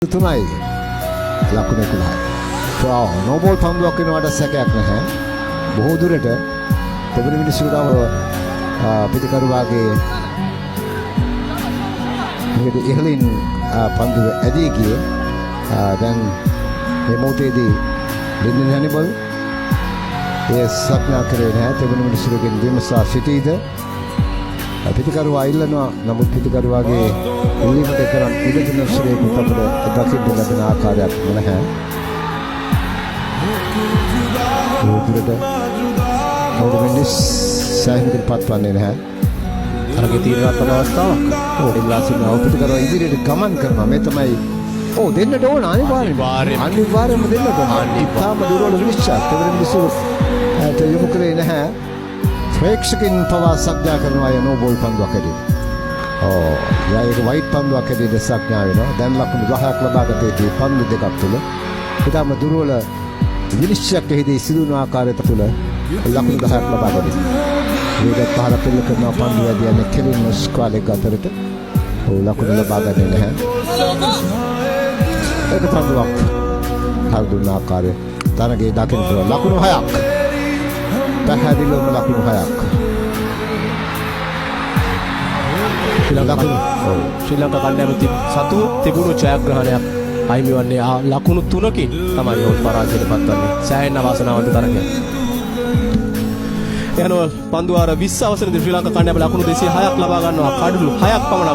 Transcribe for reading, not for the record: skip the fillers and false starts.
තුනයි ලකුණු 11යි. නෝබෝල් පන්දුවක් වෙනවට සැකයක් නැහැ. බොහෝ දුරට දෙවන මිනිස්සුන්ටම පිටිකරුවාගේ මේක ඉහළින් පන්දුව ඇදී ගියේ. දැන් මේ මොහොතේදී ලින්ඩන් හැනිබල් ඒ සක්නා කරේ නැහැ. දෙවන මිනිස්සුන්ගෙන් විමසා සිටීද පිටිකරුවා ඉල්ලනවා. නමුත් පිටිකරුවාගේ ඉල්ලීමට කරන් ඉලදින ශ්‍රේණිය අපිට දකින්න ලැබෙන ආකාරයක් නැහැ. උඩට මොඩමිනිස් සයින්කල්පත් වන්නේ නැහැ. තරගේ තීරණාත්මක අවස්ථාවක්. ඉල්ලා සිටිනවා. පිටිකරුවා ඉදිරියට ගමන් කරනවා. මේ තමයි දෙන්නට ඕන අනිවාර්යයෙන්ම දෙන්නට ඕන. ඉතාම දුර්වල විනිශ්චයක්. දෙවන මිනිස්සු යොමු කරේ නැහැ. ප්‍රේක්ෂකින් පවා සක්ඥා කරනවා යන නෝබෝල් පන්දුවක් ඇදී. ඒක වයිට් පන්දුවක් ඇදී සක්ඥා වෙනවා. දැන් ලකුණු 10ක් ලබාගත්තේ පන්දු දෙකක් තුල. ඊටම දුර්වල විනිශ්චයක් එහිදී සිදුවන ආකාරයට තුල ලකුණු 10ක් ලබා ගන්නවා. මේක පහර පෙළ කරන පන්දු ඇදී යන කෙලින් ස්ක්වාඩ් අතරට ලකුණු ලබා ගන්නේ නැහැ. ඒක පන්දුවක් හල් දුන්න ආකාරය තරගේ දකින්න පුළුවන්. ලකුණු 6ක්. පැහැදිලිවම ලකුණු 6ක්. ශ්‍රී ලංකා කණ්ඩායම සතු තිබුණු ජයග්‍රහණයක් අයිමි වන්නේ ලකුණු 3කින් තමයි ඔවුන් පරාජයට පත්වන්නේ. සෑහෙන අවාසනාවන්ත තරගයක්. එහනෝ පන්දුවාර 20 අවසරදී ශ්‍රී ලංකා කණ්ඩායම ලකුණු 206ක් ලබා ගන්නවා. කඩලු 6ක් පමණ